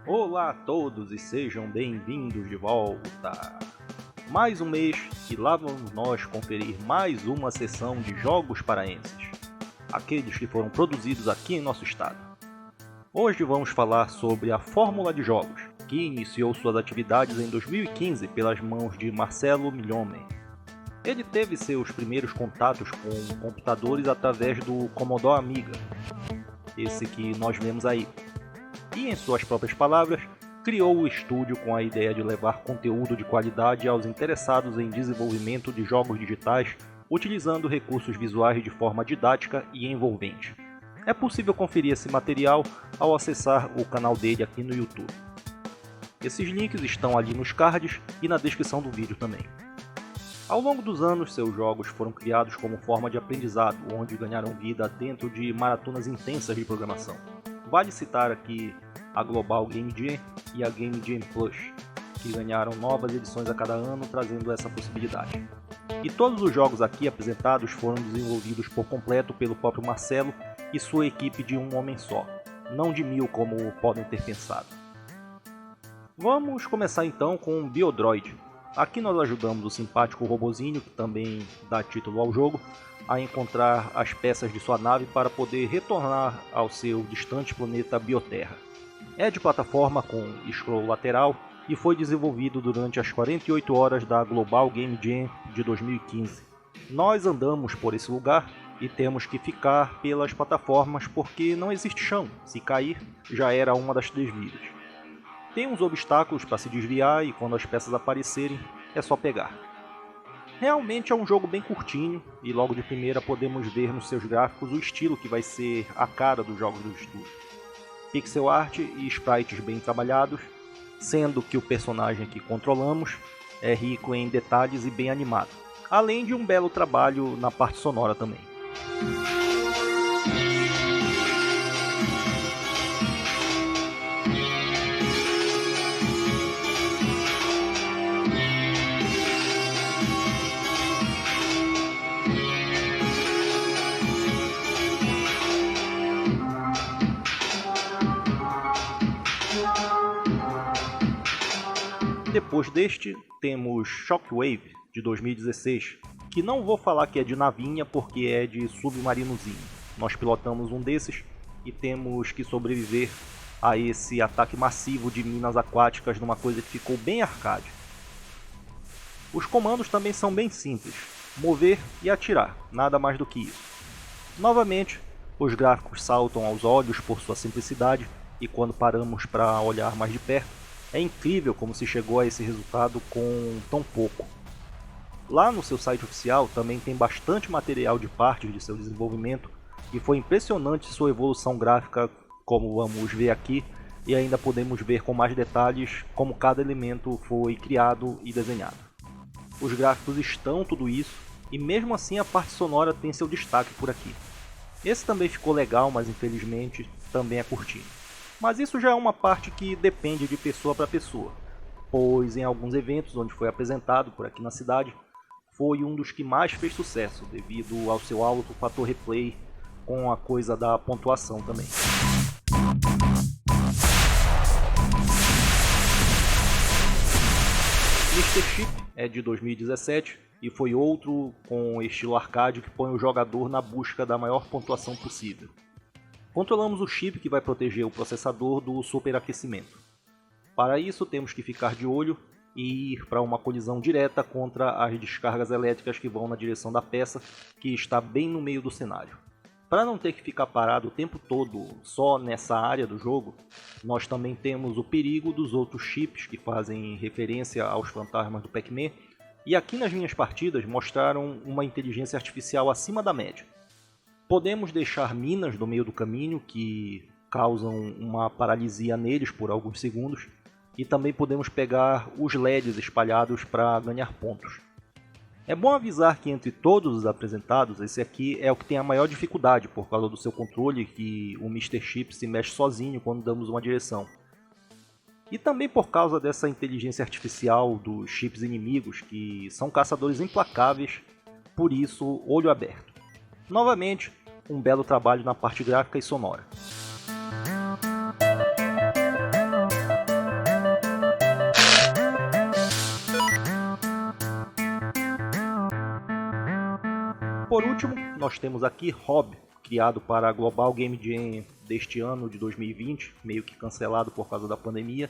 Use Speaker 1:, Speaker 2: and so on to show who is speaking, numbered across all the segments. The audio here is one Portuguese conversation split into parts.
Speaker 1: Olá a todos e sejam bem-vindos de volta! Mais um mês e lá vamos nós conferir mais uma sessão de jogos paraenses, aqueles que foram produzidos aqui em nosso estado. Hoje vamos falar sobre a Fórmula de Jogos, que iniciou suas atividades em 2015 pelas mãos de Marcelo Milhomem. Ele teve seus primeiros contatos com computadores através do Commodore Amiga, esse que nós vemos aí. E, em suas próprias palavras, criou o estúdio com a ideia de levar conteúdo de qualidade aos interessados em desenvolvimento de jogos digitais, utilizando recursos visuais de forma didática e envolvente. É possível conferir esse material ao acessar o canal dele aqui no YouTube. Esses links estão ali nos cards e na descrição do vídeo também. Ao longo dos anos, seus jogos foram criados como forma de aprendizado, onde ganharam vida dentro de maratonas intensas de programação. Vale citar aqui a Global Game Jam e a Game Jam Plus, que ganharam novas edições a cada ano, trazendo essa possibilidade. E todos os jogos aqui apresentados foram desenvolvidos por completo pelo próprio Marcelo e sua equipe de um homem só, não de 1000 como podem ter pensado. Vamos começar então com o Biodroid. Aqui nós ajudamos o simpático robozinho, que também dá título ao jogo, a encontrar as peças de sua nave para poder retornar ao seu distante planeta Bioterra. É de plataforma com scroll lateral e foi desenvolvido durante as 48 horas da Global Game Jam de 2015. Nós andamos por esse lugar e temos que ficar pelas plataformas porque não existe chão, se cair já era uma das 3 vidas. Tem uns obstáculos para se desviar e quando as peças aparecerem é só pegar. Realmente é um jogo bem curtinho e logo de primeira podemos ver nos seus gráficos o estilo que vai ser a cara dos jogos do estúdio. Pixel art e sprites bem trabalhados, sendo que o personagem que controlamos é rico em detalhes e bem animado, além de um belo trabalho na parte sonora também. Depois deste, temos Shockwave, de 2016, que não vou falar que é de navinha porque é de submarinozinho. Nós pilotamos um desses e temos que sobreviver a esse ataque massivo de minas aquáticas numa coisa que ficou bem arcade. Os comandos também são bem simples, mover e atirar, nada mais do que isso. Novamente, os gráficos saltam aos olhos por sua simplicidade e quando paramos para olhar mais de perto, é incrível como se chegou a esse resultado com tão pouco. Lá no seu site oficial também tem bastante material de partes de seu desenvolvimento e foi impressionante sua evolução gráfica, como vamos ver aqui, e ainda podemos ver com mais detalhes como cada elemento foi criado e desenhado. Os gráficos estão tudo isso e mesmo assim a parte sonora tem seu destaque por aqui. Esse também ficou legal, mas infelizmente também é curtinho. Mas isso já é uma parte que depende de pessoa para pessoa, pois em alguns eventos onde foi apresentado por aqui na cidade, foi um dos que mais fez sucesso, devido ao seu alto fator replay com a coisa da pontuação também. Mr. Chip é de 2017 e foi outro com estilo arcade que põe o jogador na busca da maior pontuação possível. Controlamos o chip que vai proteger o processador do superaquecimento. Para isso temos que ficar de olho e ir para uma colisão direta contra as descargas elétricas que vão na direção da peça, que está bem no meio do cenário. Para não ter que ficar parado o tempo todo só nessa área do jogo, nós também temos o perigo dos outros chips que fazem referência aos fantasmas do Pac-Man, e aqui nas minhas partidas mostraram uma inteligência artificial acima da média. Podemos deixar minas no meio do caminho que causam uma paralisia neles por alguns segundos e também podemos pegar os LEDs espalhados para ganhar pontos. É bom avisar que entre todos os apresentados, esse aqui é o que tem a maior dificuldade por causa do seu controle, que o Mr. Chip se mexe sozinho quando damos uma direção. E também por causa dessa inteligência artificial dos chips inimigos, que são caçadores implacáveis, por isso olho aberto. Novamente, um belo trabalho na parte gráfica e sonora. Por último, nós temos aqui Hobby, criado para a Global Game Jam deste ano de 2020, meio que cancelado por causa da pandemia.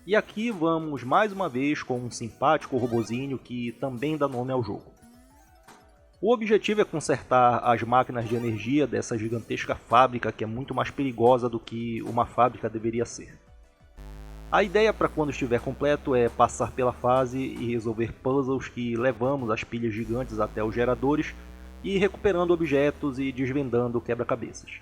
Speaker 1: E aqui vamos mais uma vez com um simpático robozinho que também dá nome ao jogo. O objetivo é consertar as máquinas de energia dessa gigantesca fábrica que é muito mais perigosa do que uma fábrica deveria ser. A ideia para quando estiver completo é passar pela fase e resolver puzzles que levamos as pilhas gigantes até os geradores e ir recuperando objetos e desvendando quebra-cabeças.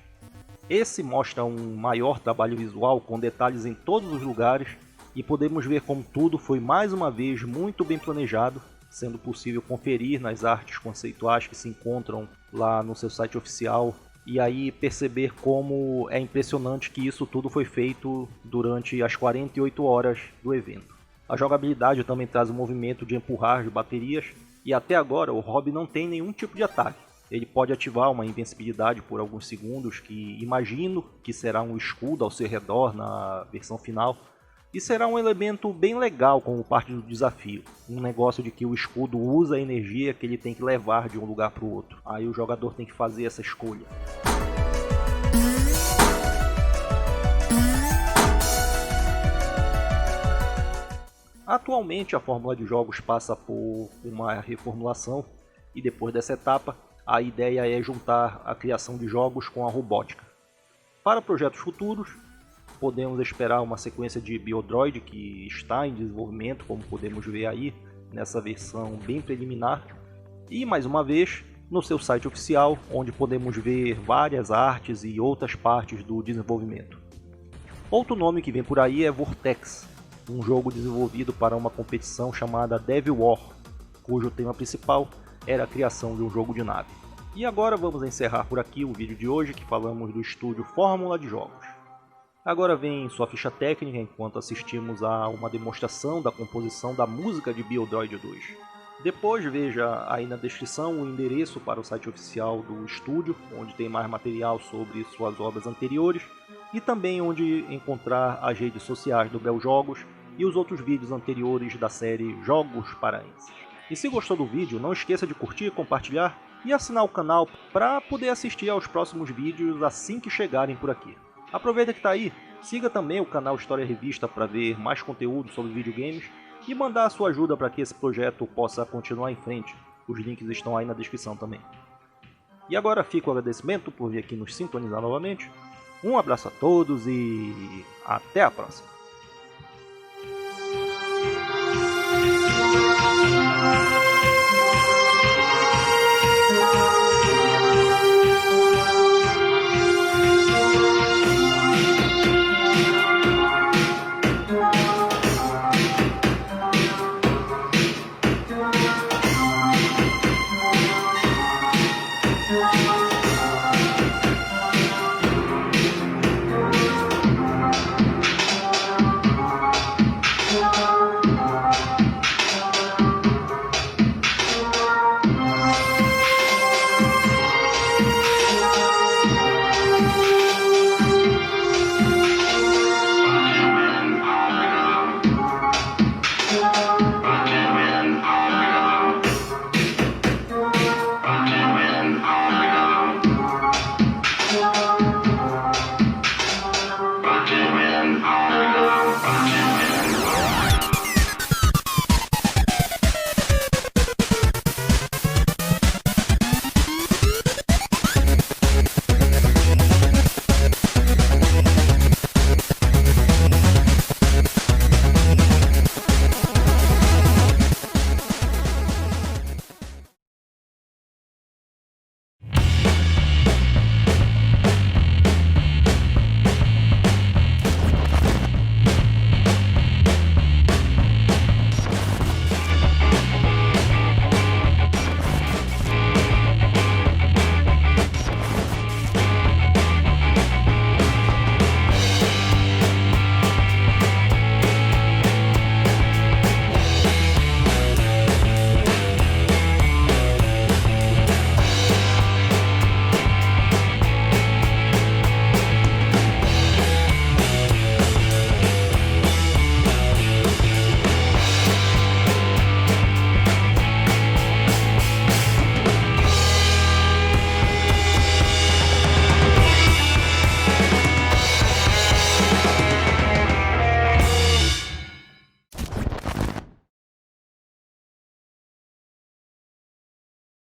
Speaker 1: Esse mostra um maior trabalho visual com detalhes em todos os lugares e podemos ver como tudo foi mais uma vez muito bem planejado, sendo possível conferir nas artes conceituais que se encontram lá no seu site oficial e aí perceber como é impressionante que isso tudo foi feito durante as 48 horas do evento. A jogabilidade também traz o movimento de empurrar de baterias e até agora o Hobby não tem nenhum tipo de ataque. Ele pode ativar uma invencibilidade por alguns segundos que imagino que será um escudo ao seu redor na versão final. E será um elemento bem legal como parte do desafio, um negócio de que o escudo usa a energia que ele tem que levar de um lugar para o outro. Aí o jogador tem que fazer essa escolha. Atualmente a fórmula de jogos passa por uma reformulação e depois dessa etapa a ideia é juntar a criação de jogos com a robótica. Para projetos futuros, podemos esperar uma sequência de Biodroid que está em desenvolvimento, como podemos ver aí nessa versão bem preliminar. E mais uma vez, no seu site oficial, onde podemos ver várias artes e outras partes do desenvolvimento. Outro nome que vem por aí é Vortex, um jogo desenvolvido para uma competição chamada Devil War, cujo tema principal era a criação de um jogo de nave. E agora vamos encerrar por aqui o vídeo de hoje, que falamos do estúdio Fórmula de Jogos. Agora vem sua ficha técnica enquanto assistimos a uma demonstração da composição da música de Biodroid 2. Depois veja aí na descrição o endereço para o site oficial do estúdio, onde tem mais material sobre suas obras anteriores e também onde encontrar as redes sociais do Bel Jogos e os outros vídeos anteriores da série Jogos Paraenses. E se gostou do vídeo, não esqueça de curtir, compartilhar e assinar o canal para poder assistir aos próximos vídeos assim que chegarem por aqui. Aproveita que está aí, siga também o canal História Revista para ver mais conteúdo sobre videogames e mandar a sua ajuda para que esse projeto possa continuar em frente. Os links estão aí na descrição também. E agora fica o agradecimento por vir aqui nos sintonizar novamente. Um abraço a todos e até a próxima!